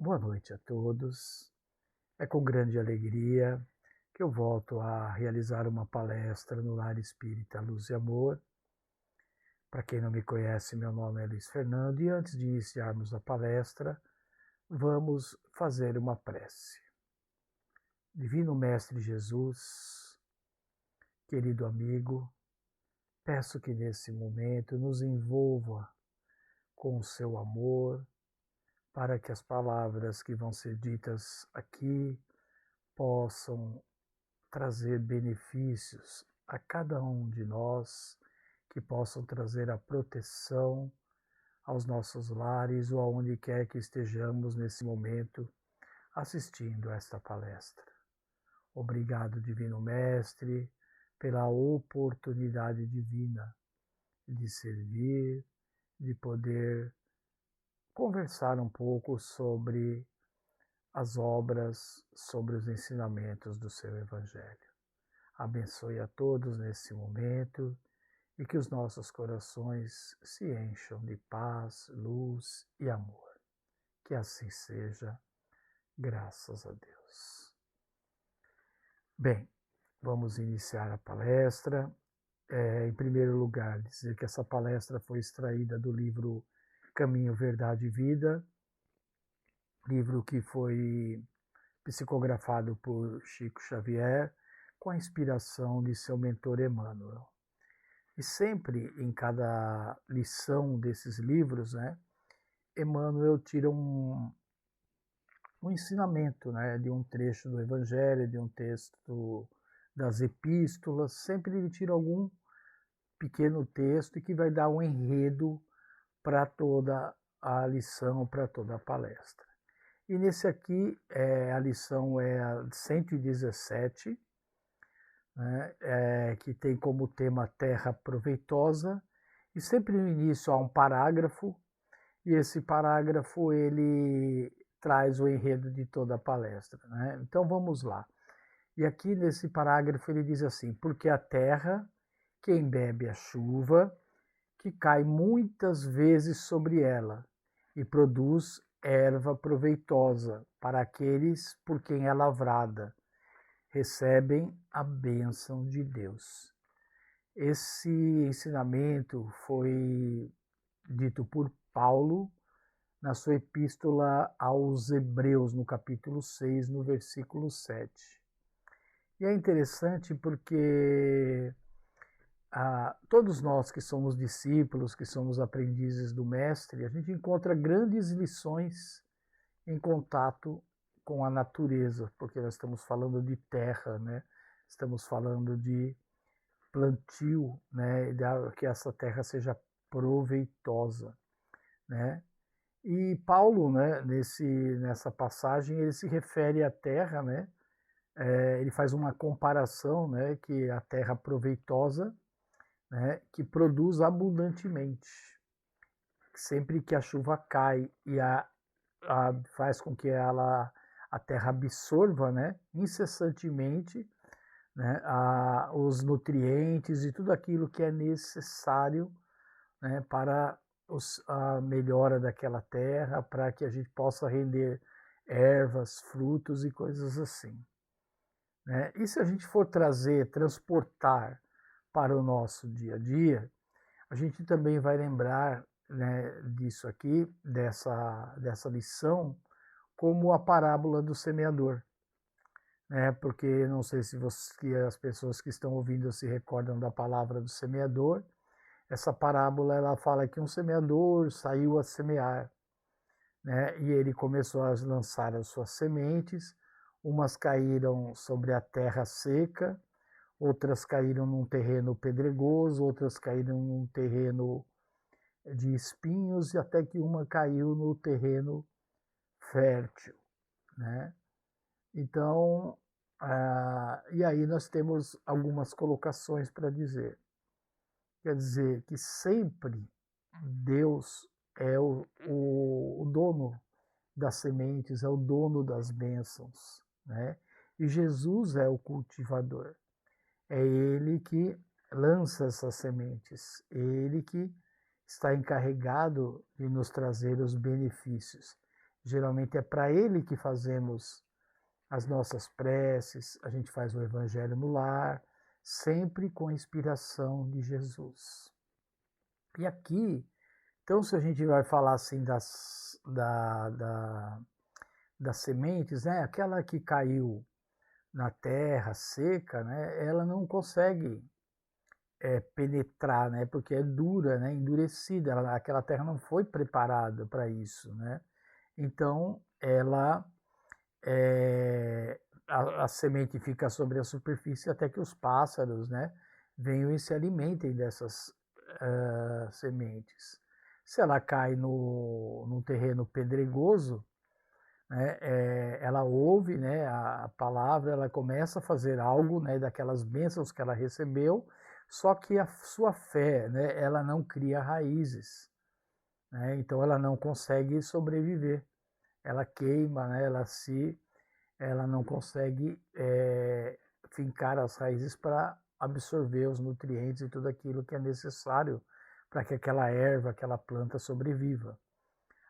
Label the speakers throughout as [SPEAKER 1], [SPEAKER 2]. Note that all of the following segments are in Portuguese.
[SPEAKER 1] Boa noite a todos. É com grande alegria que eu volto a realizar uma palestra no Lar Espírita Luz e Amor. Para quem não me conhece, meu nome é Luiz Fernando e antes de iniciarmos a palestra, vamos fazer uma prece. Divino Mestre Jesus, querido amigo, peço que nesse momento nos envolva com o seu amor, para que as palavras que vão ser ditas aqui possam trazer benefícios a cada um de nós, que possam trazer a proteção aos nossos lares ou aonde quer que estejamos nesse momento assistindo a esta palestra. Obrigado, Divino Mestre, pela oportunidade divina de servir, de poder conversar um pouco sobre as obras, sobre os ensinamentos do seu Evangelho. Abençoe a todos nesse momento e que os nossos corações se encham de paz, luz e amor. Que assim seja, graças a Deus. Bem, vamos iniciar a palestra. Em primeiro lugar, dizer que essa palestra foi extraída do livro Caminho, Verdade e Vida, livro que foi psicografado por Chico Xavier, com a inspiração de seu mentor Emmanuel. E sempre, em cada lição desses livros, Emmanuel tira um ensinamento, de um trecho do Evangelho, de um texto das epístolas, sempre ele tira algum pequeno texto que vai dar um enredo para toda a lição, para toda a palestra. E nesse aqui, a lição é a 117, que tem como tema Terra Proveitosa, e sempre no início há um parágrafo, e esse parágrafo ele traz o enredo de toda a palestra. Então vamos lá. E aqui nesse parágrafo ele diz assim: porque a terra, quem bebe a chuva, que cai muitas vezes sobre ela, e produz erva proveitosa para aqueles por quem é lavrada, recebem a bênção de Deus. Esse ensinamento foi dito por Paulo na sua epístola aos Hebreus, no capítulo 6, no versículo 7. E é interessante porque todos nós que somos discípulos, que somos aprendizes do Mestre, a gente encontra grandes lições em contato com a natureza, porque nós estamos falando de terra, Estamos falando de plantio, que essa terra seja proveitosa, E Paulo, nessa passagem, ele se refere à terra, ele faz uma comparação, que a terra proveitosa, que produz abundantemente. Sempre que a chuva cai e faz com que a terra absorva, incessantemente, os nutrientes e tudo aquilo que é necessário, para a melhora daquela terra, para que a gente possa render ervas, frutos e coisas assim. E se a gente for transportar para o nosso dia a dia, a gente também vai lembrar disso aqui, dessa lição, como a parábola do semeador. Porque não sei se as pessoas que estão ouvindo se recordam da palavra do semeador. Essa parábola ela fala que um semeador saiu a semear, e ele começou a lançar as suas sementes. Umas caíram sobre a terra seca, outras caíram num terreno pedregoso, outras caíram num terreno de espinhos, e até que uma caiu no terreno fértil. Então, e aí nós temos algumas colocações para dizer. Quer dizer que sempre Deus é o dono das sementes, é o dono das bênçãos, E Jesus é o cultivador. É ele que lança essas sementes, ele que está encarregado de nos trazer os benefícios. Geralmente é para ele que fazemos as nossas preces, a gente faz o evangelho no lar, sempre com a inspiração de Jesus. E aqui, então, se a gente vai falar assim das sementes, né? Aquela que caiu na terra seca, né? Ela não consegue penetrar, né? Porque é dura, né? Endurecida. Aquela terra não foi preparada para isso, né? Então, ela a semente fica sobre a superfície até que os pássaros, né, venham e se alimentem dessas sementes. Se ela cai no terreno pedregoso, né, ela ouve, né, a palavra, ela começa a fazer algo, né, daquelas bênçãos que ela recebeu, só que a sua fé, né, ela não cria raízes, né, então ela não consegue sobreviver, ela queima, né, ela não consegue fincar as raízes para absorver os nutrientes e tudo aquilo que é necessário para que aquela erva, aquela planta sobreviva.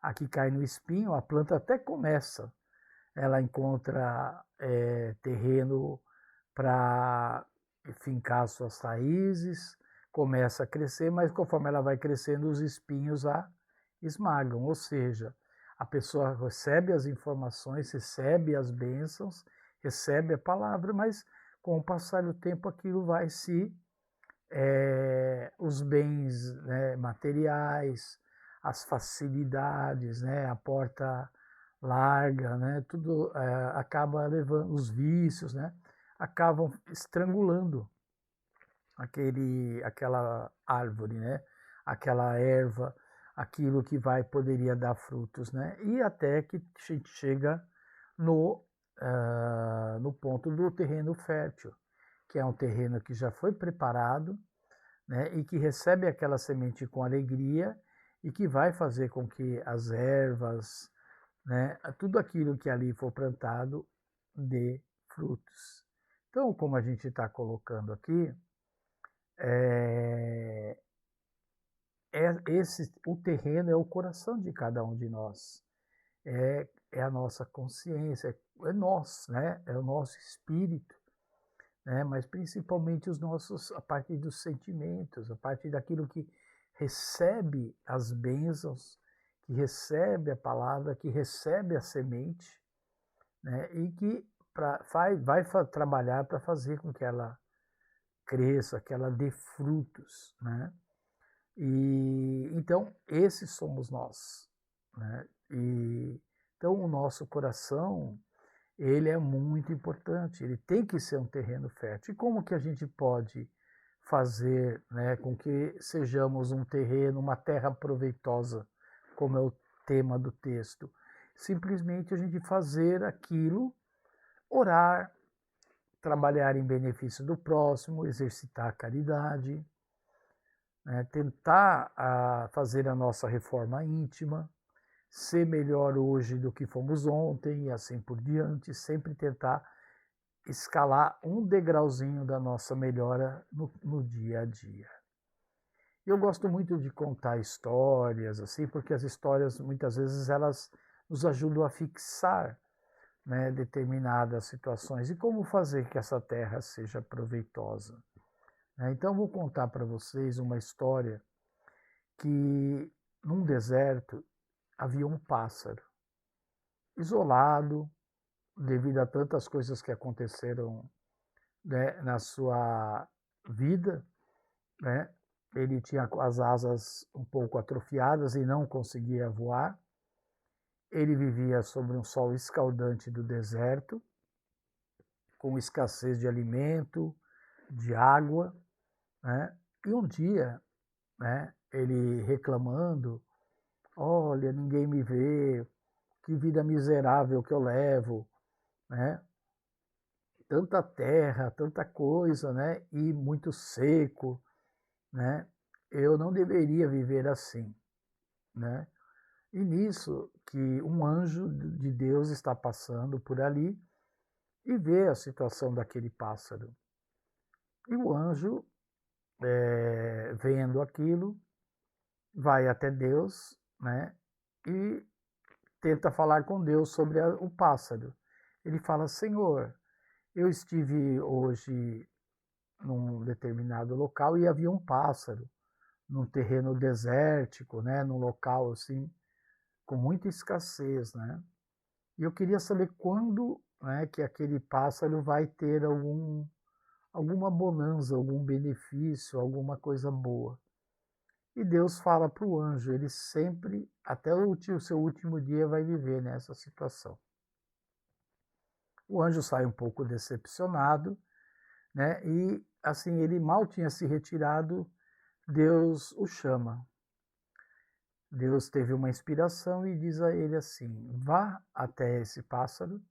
[SPEAKER 1] Aqui cai no espinho, a planta até começa, ela encontra terreno para fincar suas raízes, começa a crescer, mas conforme ela vai crescendo, os espinhos a esmagam, ou seja, a pessoa recebe as informações, recebe as bênçãos, recebe a palavra, mas com o passar do tempo aquilo vai se os bens, né, materiais, as facilidades, né, a porta larga, né, tudo acaba levando os vícios, né, acabam estrangulando aquela árvore, né, aquela erva, aquilo que poderia dar frutos, né, e até que a gente chega no ponto do terreno fértil, que é um terreno que já foi preparado, né, e que recebe aquela semente com alegria e que vai fazer com que as ervas, né, tudo aquilo que ali for plantado dê frutos. Então, como a gente está colocando aqui, o terreno é o coração de cada um de nós, é a nossa consciência, é nós, né, é o nosso espírito, né, mas principalmente a partir dos sentimentos, a partir daquilo que recebe as bênçãos, que recebe a palavra, que recebe a semente, né, e que vai trabalhar para fazer com que ela cresça, que ela dê frutos, né? E então esses somos nós, né? E então o nosso coração ele é muito importante, ele tem que ser um terreno fértil. E como que a gente pode fazer, né, com que sejamos um terreno, uma terra proveitosa, como é o tema do texto? Simplesmente a gente fazer aquilo, orar, trabalhar em benefício do próximo, exercitar a caridade, né, tentar fazer a nossa reforma íntima, ser melhor hoje do que fomos ontem e assim por diante, sempre tentar escalar um degrauzinho da nossa melhora no dia a dia. Eu gosto muito de contar histórias, assim, porque as histórias muitas vezes elas nos ajudam a fixar, né, determinadas situações e como fazer que essa terra seja proveitosa. Então vou contar para vocês uma história que num deserto havia um pássaro isolado devido a tantas coisas que aconteceram, né, na sua vida, né? Ele tinha as asas um pouco atrofiadas e não conseguia voar. Ele vivia sobre um sol escaldante do deserto, com escassez de alimento, de água, né? E um dia, né, ele reclamando, olha, ninguém me vê, que vida miserável que eu levo, né? Tanta terra, tanta coisa, né? E muito seco, né? Eu não deveria viver assim, né? E nisso que um anjo de Deus está passando por ali e vê a situação daquele pássaro. E o anjo, vendo aquilo, vai até Deus, né? E tenta falar com Deus sobre o pássaro. Ele fala: Senhor, eu estive hoje num determinado local e havia um pássaro num terreno desértico, né, num local assim com muita escassez, né? E eu queria saber quando, né, que aquele pássaro vai ter alguma bonança, algum benefício, alguma coisa boa. E Deus fala para o anjo, ele sempre, até o seu último dia, vai viver nessa situação. O anjo sai um pouco decepcionado, né? E assim, ele mal tinha se retirado, Deus o chama. Deus teve uma inspiração e diz a ele assim: vá até esse pássaro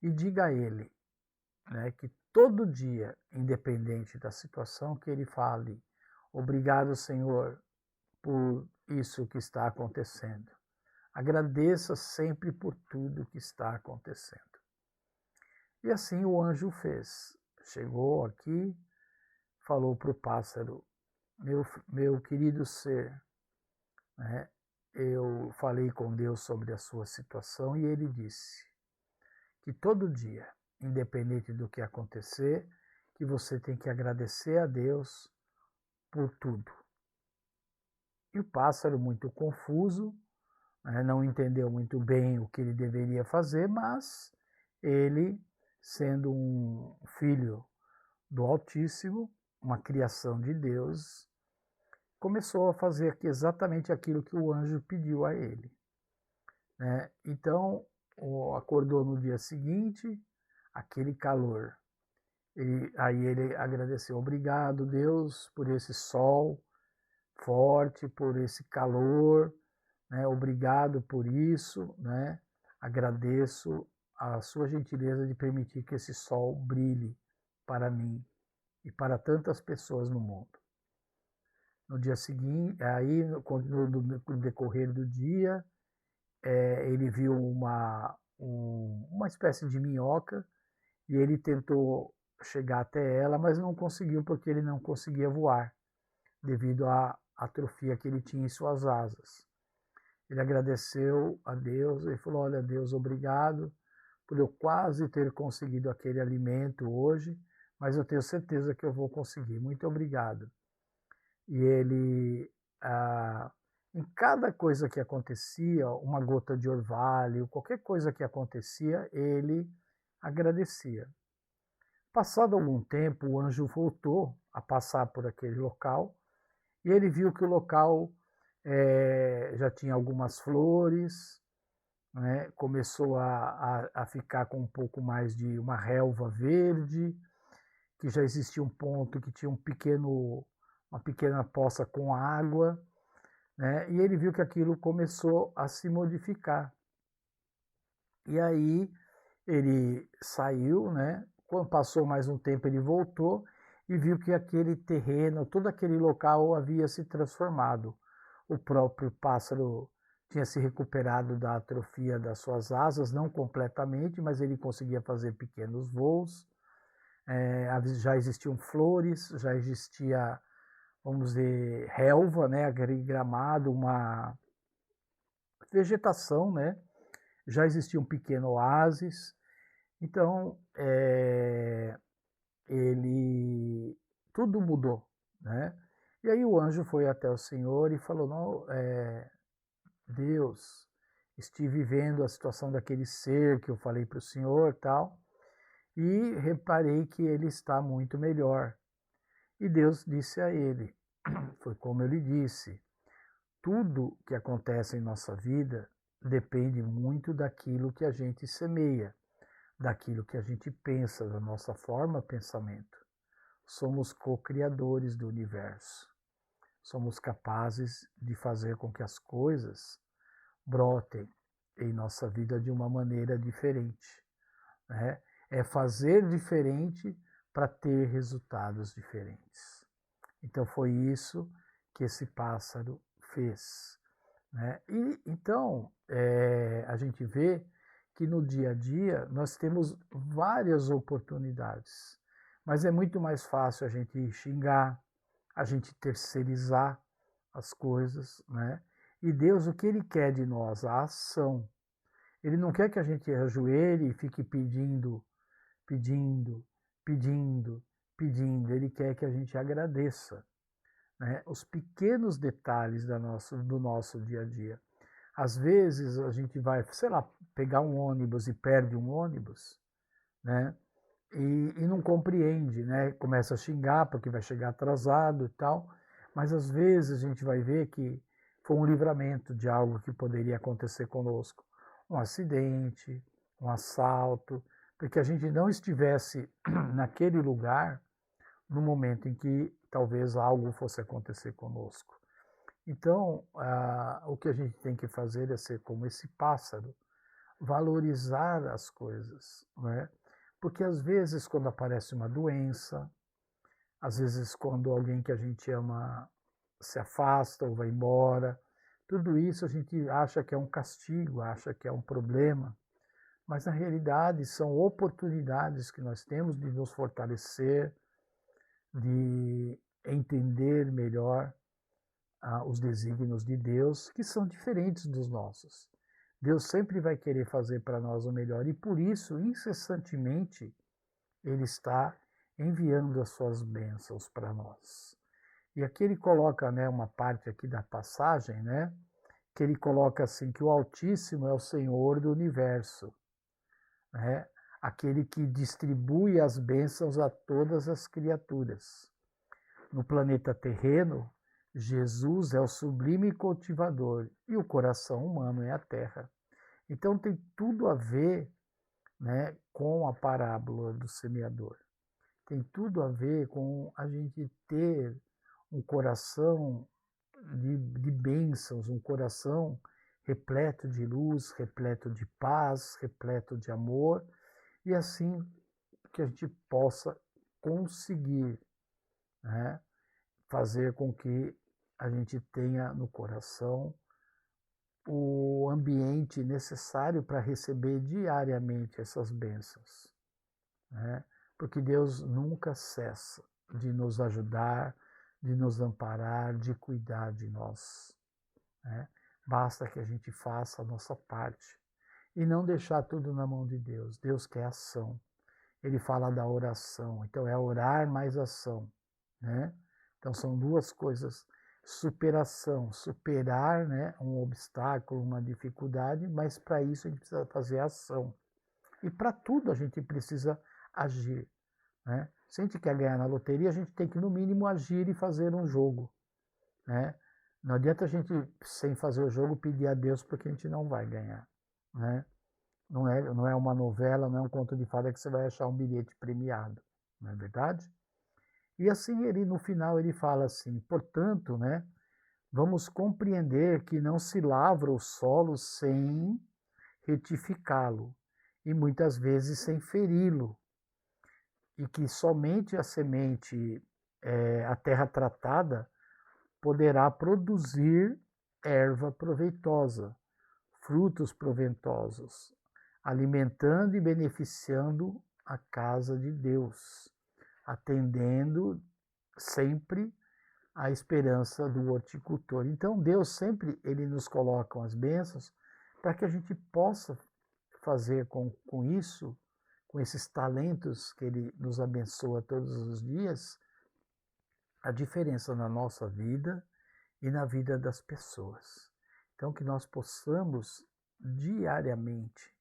[SPEAKER 1] e diga a ele, né, que todo dia, independente da situação, que ele fale: obrigado, Senhor, por isso que está acontecendo. Agradeça sempre por tudo que está acontecendo. E assim o anjo fez. Chegou aqui, falou para o pássaro: meu querido ser, né, eu falei com Deus sobre a sua situação e ele disse que todo dia, independente do que acontecer, que você tem que agradecer a Deus por tudo. E o pássaro, muito confuso, né, não entendeu muito bem o que ele deveria fazer, mas ele, sendo um filho do Altíssimo, uma criação de Deus, começou a fazer exatamente aquilo que o anjo pediu a ele, né? Então, acordou no dia seguinte, aquele calor. Aí ele agradeceu: obrigado, Deus, por esse sol forte, por esse calor, né? Obrigado por isso, né? Agradeço a sua gentileza de permitir que esse sol brilhe para mim e para tantas pessoas no mundo. No dia seguinte, aí no decorrer do dia, ele viu uma espécie de minhoca e ele tentou chegar até ela, mas não conseguiu porque ele não conseguia voar devido à atrofia que ele tinha em suas asas. Ele agradeceu a Deus e falou: olha, Deus, obrigado por eu quase ter conseguido aquele alimento hoje, mas eu tenho certeza que eu vou conseguir. Muito obrigado. E ele, em cada coisa que acontecia, uma gota de orvalho, qualquer coisa que acontecia, ele agradecia. Passado algum tempo, o anjo voltou a passar por aquele local e ele viu que o local já tinha algumas flores, né? Começou a ficar com um pouco mais de uma relva verde, que já existia um ponto que tinha uma pequena poça com água, né? E ele viu que aquilo começou a se modificar. E aí ele saiu, né? Quando passou mais um tempo, ele voltou e viu que aquele terreno, todo aquele local havia se transformado. O próprio pássaro tinha se recuperado da atrofia das suas asas, não completamente, mas ele conseguia fazer pequenos voos. Já existiam flores, já existia, vamos dizer, relva, né, aquele gramado, uma vegetação, né? Já existia um pequeno oásis. Então, ele tudo mudou, né? E aí o anjo foi até o Senhor e falou: não, Deus, estive vendo a situação daquele ser que eu falei para o Senhor, tal, e reparei que ele está muito melhor. E Deus disse a ele: foi como eu lhe disse, tudo que acontece em nossa vida depende muito daquilo que a gente semeia, daquilo que a gente pensa, da nossa forma de pensamento. Somos co-criadores do universo. Somos capazes de fazer com que as coisas brotem em nossa vida de uma maneira diferente, né? É fazer diferente para ter resultados diferentes. Então foi isso que esse pássaro fez, né? E então a gente vê que no dia a dia nós temos várias oportunidades, mas é muito mais fácil a gente xingar, a gente terceirizar as coisas, né? E Deus, o que Ele quer de nós? A ação. Ele não quer que a gente ajoelhe e fique pedindo, pedindo, pedindo, pedindo. Ele quer que a gente agradeça, né? Os pequenos detalhes do nosso dia a dia. Às vezes a gente vai, sei lá, pegar um ônibus e perde um ônibus, né? E não compreende, né? Começa a xingar porque vai chegar atrasado e tal. Mas às vezes a gente vai ver que foi um livramento de algo que poderia acontecer conosco. Um acidente, um assalto, porque a gente não estivesse naquele lugar no momento em que talvez algo fosse acontecer conosco. Então, o que a gente tem que fazer é ser como esse pássaro, valorizar as coisas, né? Porque às vezes quando aparece uma doença, às vezes quando alguém que a gente ama se afasta ou vai embora, tudo isso a gente acha que é um castigo, acha que é um problema, mas na realidade são oportunidades que nós temos de nos fortalecer, de entender melhor os desígnios de Deus, que são diferentes dos nossos. Deus sempre vai querer fazer para nós o melhor e por isso, incessantemente, Ele está enviando as suas bênçãos para nós. E aqui ele coloca, né, uma parte aqui da passagem, né, que ele coloca assim que o Altíssimo é o Senhor do universo, né, aquele que distribui as bênçãos a todas as criaturas. No planeta terreno, Jesus é o sublime cultivador e o coração humano é a terra. Então tem tudo a ver, né, com a parábola do semeador. Tem tudo a ver com a gente ter um coração de bênçãos, um coração repleto de luz, repleto de paz, repleto de amor, e assim que a gente possa conseguir, né, fazer com que a gente tenha no coração o ambiente necessário para receber diariamente essas bênçãos, né? Porque Deus nunca cessa de nos ajudar, de nos amparar, de cuidar de nós, né? Basta que a gente faça a nossa parte e não deixar tudo na mão de Deus. Deus quer ação. Ele fala da oração, então é orar mais ação, né? Então são duas coisas: superação, superar, né, um obstáculo, uma dificuldade, mas para isso a gente precisa fazer ação. E para tudo a gente precisa agir, né? Se a gente quer ganhar na loteria, a gente tem que, no mínimo, agir e fazer um jogo, né? Não adianta a gente, sem fazer o jogo, pedir a Deus porque a gente não vai ganhar, né? Não é uma novela, não é um conto de fada que você vai achar um bilhete premiado, não é verdade? E assim ele, no final, ele fala assim: portanto, né, vamos compreender que não se lavra o solo sem retificá-lo e muitas vezes sem feri-lo, e que somente a semente, a terra tratada, poderá produzir erva proveitosa, frutos proveitosos, alimentando e beneficiando a casa de Deus, atendendo sempre à esperança do horticultor. Então Deus sempre ele nos coloca as bênçãos para que a gente possa fazer com isso, com esses talentos que ele nos abençoa todos os dias, a diferença na nossa vida e na vida das pessoas. Então que nós possamos diariamente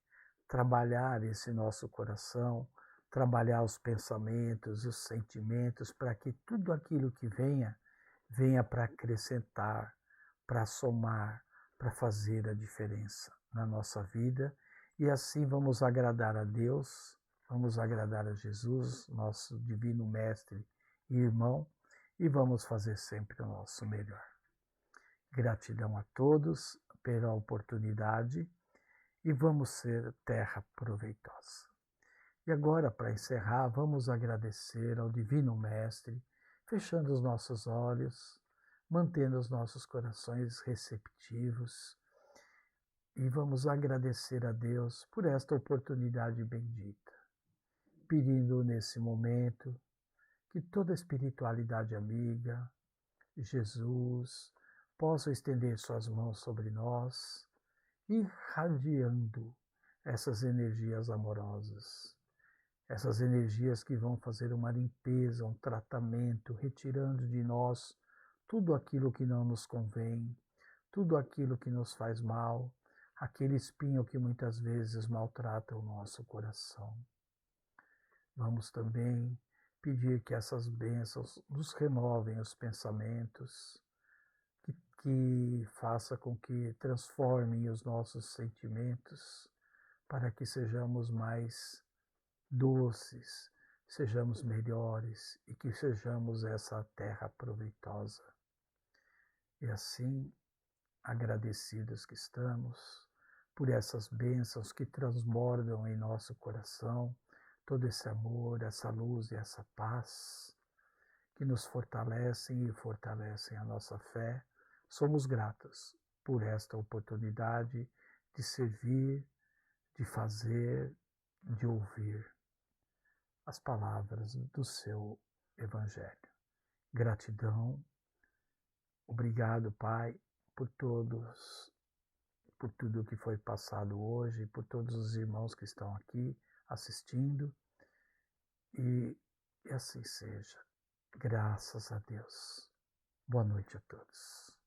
[SPEAKER 1] trabalhar esse nosso coração, trabalhar os pensamentos, os sentimentos, para que tudo aquilo que venha, venha para acrescentar, para somar, para fazer a diferença na nossa vida. E assim vamos agradar a Deus, vamos agradar a Jesus, nosso divino mestre e irmão, e vamos fazer sempre o nosso melhor. Gratidão a todos pela oportunidade e vamos ser terra proveitosa. E agora, para encerrar, vamos agradecer ao Divino Mestre, fechando os nossos olhos, mantendo os nossos corações receptivos, e vamos agradecer a Deus por esta oportunidade bendita, pedindo nesse momento que toda a espiritualidade amiga, Jesus, possam estender suas mãos sobre nós, irradiando essas energias amorosas, essas energias que vão fazer uma limpeza, um tratamento, retirando de nós tudo aquilo que não nos convém, tudo aquilo que nos faz mal, aquele espinho que muitas vezes maltrata o nosso coração. Vamos também pedir que essas bênçãos nos renovem os pensamentos, que faça com que transformem os nossos sentimentos para que sejamos mais doces, sejamos melhores e que sejamos essa terra proveitosa. E assim, agradecidos que estamos por essas bênçãos que transbordam em nosso coração, todo esse amor, essa luz e essa paz que nos fortalecem e fortalecem a nossa fé. Somos gratos por esta oportunidade de servir, de fazer, de ouvir as palavras do seu Evangelho. Gratidão. Obrigado, Pai, por tudo que foi passado hoje, por todos os irmãos que estão aqui assistindo. E assim seja. Graças a Deus. Boa noite a todos.